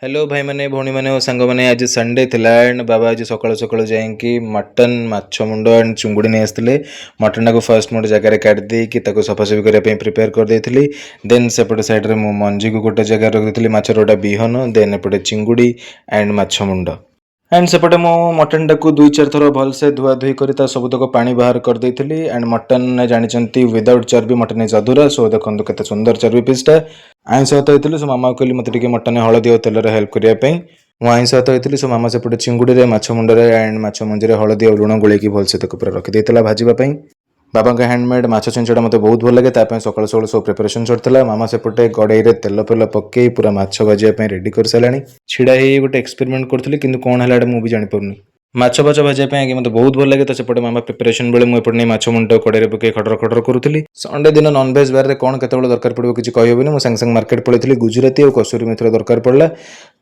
Hello भाई मैंने भौणी मैंने सांग मैंने आज संडे थिला एंड बाबा आज सकाळु सकाळु जाइंकी मटन माछ मुंड एंड चुंगुड़ी नहीं आसते मटन को फर्स्ट मोटे जगह काट देकी सफासफी करने प्रिपेयर कर देती देन सेपटे सैड्रे मु मंजी को गोटे जगह रखी माछर गोटा बिहन देन एपटे चिंगुड़ी एंड माछ मुंड एंड सेपटे मो मटन टाक दुई चार थर भलसे धुआ धुई कर सबुतक पानी बाहर कर देती एंड मटन जानते विदाउट चर्बी मटन इज अधूरा सो देखो केते सुंदर चर्बी पीसटा आईंस हत होती सो मामा कहली मत मटन हलदी और तेल हेल्प करने मुझे आईंस हत होती सो मामा सेपटे चिंगुड़ी माछ मुंडे एंड माछ मंजी हलदी और लुण गोल भलसे पूरा रखी भाजवाई बाबा का हैंडमेड माछ छेंचड़ा मत बहुत भल लगे सकाल सकाल सब प्रिपरेशन चलता मामा सेपटे कड़ई तेल फेल पकई पूरा माछ भाजवाई रेडी कर सारे छिड़ा ही गोटे एक्सपेरिमेंट करी कि कौन है मुझे जापरनी माछ फाच भाजपा आगे मतलब बहुत भल लगे तो सेपटे मामा प्रिपरेशन बेले मुझे माछ मुंड कड़े पकई खटर खटर करूली संडे दिन नॉनवेज बारे कौन केत दरकार पड़ो किसी कहबनी मुझे सांगे मार्केट पड़े गुजराती और कसुरी मेथी दरकार पड़ा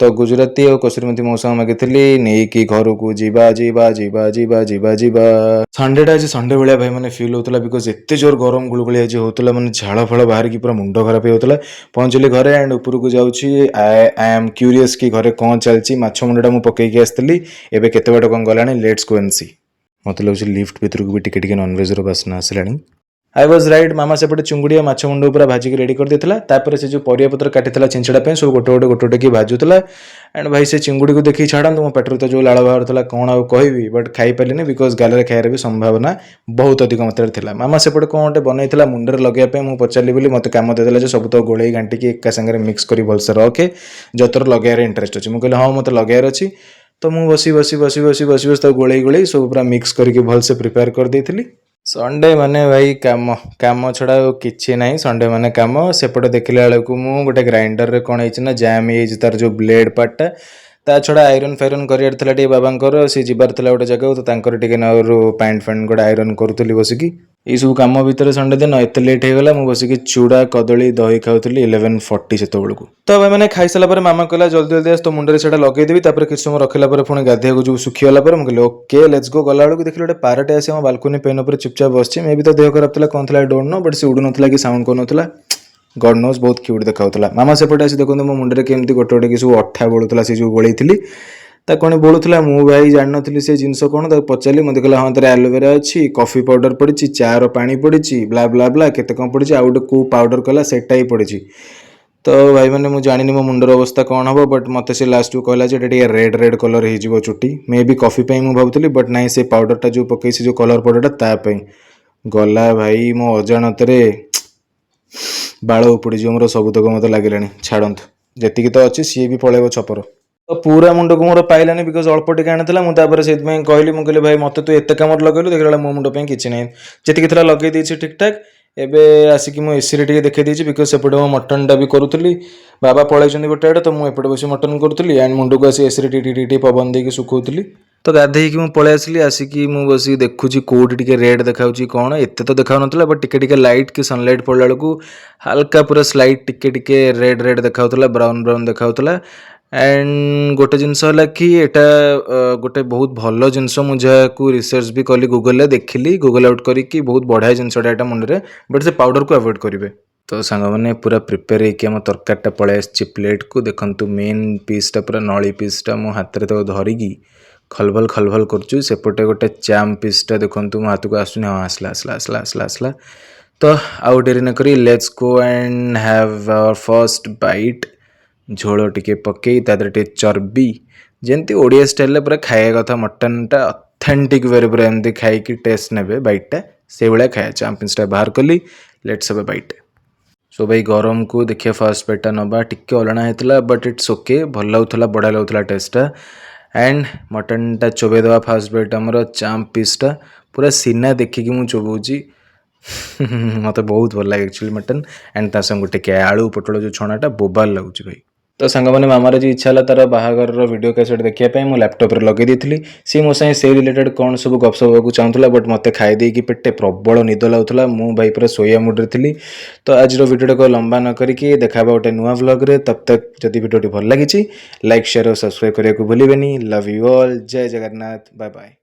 तो गुजराती और कसुरी मेथी मौसा मागिली नहीं घर को जीवा जीवा जीवा जीवा जीवा जीवा संडेटा आज संडे भाया भाई मैंने फिल होता बिकज एत जोर गरम गुलगुली आज होता मैंने झाड़ फल बाहर की पूरा मुंड खराब होता पहुँचली घरे एंड उपरको जाऊँगी आई एम क्यूरीयस कि घरे कौन चलती माछ मुंडा मुझे पकईकी आसती एवं केते बाट कौन गलानी लेट्स गो एंड सी मत लगे लिफ्ट भितर को भी टिके नॉनवेज बासना आसलानी आई वाज राइट मामा सेपटे चुंगुड़ी माछ मुंड पूरा भाजिक रेडी कर देता से जो परिया पत्र काटी चिंचड़ा सब गोटे गोटे कि भाजुला एंड भाई से चिंगुड़ी को देखिए छाड़ा मो पेटर तो जो लाड़ बाहर कौन आउ कहि बट खाई पारे बिकज गाल खाइबार भी संभावना बहुत अधिक मात्रा था मामा सेपटे कौन गोटे बनई मुंडे लगे मुझे पचारि बोली मत कम देला सब तो गोल घाटिक एका सागर मिक्स कर भलसे रखे जो तोर लगार इंटरेस्ट अच्छे मुझे हाँ मत लगार अच्छी तो मुझे बसी बसी बसी बसी बसी बस गोल गोल सब पूरा मिक्स करके भलसे प्रिपेयर कर देती संडे माने भाई काम काम छड़ा किसी ना संडे माने काम सेपटे देखला बेलू मु गोटे ग्राइंडर रे कौन है जाम हो तार जो ब्लेड पार्टा ता छड़ा आयरन फायरन कर बाबांकर सी जीवार गोटे जगह तो पैंट फैंट गोटे आयरन करूली बसिकी ये सब कम भितर संडे दिन एत लेट होगा मुझे बसिकी चूड़ा कदली दही खाऊली 11:40 से तो भाई मैंने खाई सारा मामा कहला जल्दी जल्दी आस तो मुंडे से लगेदेवी किसी समय रखला पुणी गाधिया जो सुखीगला मुझे ओके लेट्स गो गला बेलू देखिए गोटे पारटे आसी बालकनी पेन पर चुपचाप बस मे भी तो देह खराब था कौन था डोंट नो बट से उड़ू ना कि साउंड कौन गॉड नोज बहुत क्यूट देखा मामा सेपटे आसी देखो मो मुंडे केमती गोटे गोटे कि सब अठा बोलूला से जो गोलई कौन बोलूला मु भाई जान नी से जिनस कौन पचारि मत कहला हाँ तेरे एलोवेरा अच्छी कॉफी पाउडर पड़ी चार पानी पड़ी ब्ला ब्ला ब्ला केते कौन पड़ी आउ गोटे कौ पाउडर कला सेटा ही पड़ी तो भाई मैंने मुझे जानी मो मुंडर अवस्था कौन हम बट मत से लास्ट को कहला रेड रेड कलर हो चुटी मे भी कॉफी पे मुझे भावुली बट नाई से पाउडरटा जो पकई से जो कलर पाउडरटा गला भाई मो अजाणत बाल उपड़ी मोर सबुतक मत लगे छाड़ू जी तो अच्छी सी भी पलैब छपर तो पूरा मुंड को मोर पाइलानी बिकज अल्प टिके आनी मुझे से कहली मुझे भाई मत तू एत कम लगेलु देखा मो मुंड पर किसी ना जी लगे ठीक ठाक एबे आसिक मु एसी रे देखे देछि बिकज सेपटे मो मटन टा भी करूली बाबा पलैछन गोटे आड़े तो मुझे बस मटन करूली एंड मुंड को आसी एसी रे टी पवन देकी सुखौली तो गाधे मुझे पलि आसली आसिक बस देखुची कौटी टे रेड देखा कौन एत तो देखा ना बट टिके लाइट कि सनलाइट पड़ा बेलू हल्का पूरा स्लाइट टिके रेड रेड देखा ब्राउन ब्राउन देखा एंड गोटे जिनस कि यहाँ गोटे बहुत भल जिनस मुझे रिसर्च भी कली गूगल देखिली गूगल आउट करी बहुत बढ़िया जिनसटा यहाँ मुंडे बट से पाउडर को अवॉइड करेंगे तो सांग मैंने पूरा प्रिपेयर होम तरकारीटा पलि आसी प्लेट को देखु मेन पीसटा पूरा नली पीसटा मो हाथ में धरिकी खलबल खलबल करपटे गोटे चाम पीसटा देखो मो हाथ को आसुनी हाँ आसला आसला आसला आसला आसला तो आउ डेरी न करी let's go and have our first bite झोल टिके पकई टे चर्बी जमती ओडिया स्टाइल पूरा खाया कथा मटनटा ऑथेंटिक वे पूरा एमती खाई टेस्ट ने बाइटा से भाया खाया चाम्पिंसटा बाहर कली लेट्स हैव अ बाइट सो भाई गरम को देखिए फर्स्ट पेटा नवा टिके अलणा होता बट इट्स ओके भल लगुला बढ़िया लगुला टेस्टा एंड मटनटा चोबे दवा फर्स्ट बेट आमर चाम्प पीसटा पूरा सीना देखिकी मुझे चोबौची मत बहुत भल लगे एक्चुअली मटन एंड ता संग टिके आलू पोटल जो छणाटा बोबाल लगुच भाई तो सांग मैंने मामार जी इच्छा है तार बाहागर वीडियो कैसेट देखा मो लैपटॉप रे लगे दी सी मो साई से रिलेटेड कौन सब गपसप होगा चाहूला बट मत खाई पेटे प्रबल निद लगुला मु भाई पूरा सोया मुड्रे थी तो आज वीडियो को लंबा न करके देखा गोटे नुआ व्लॉग रे तब तक जदि वीडियो भल लगी लाइक शेयर और सब्सक्राइब करने को भूलें। लव यू ऑल जय जगन्नाथ बाय बाय।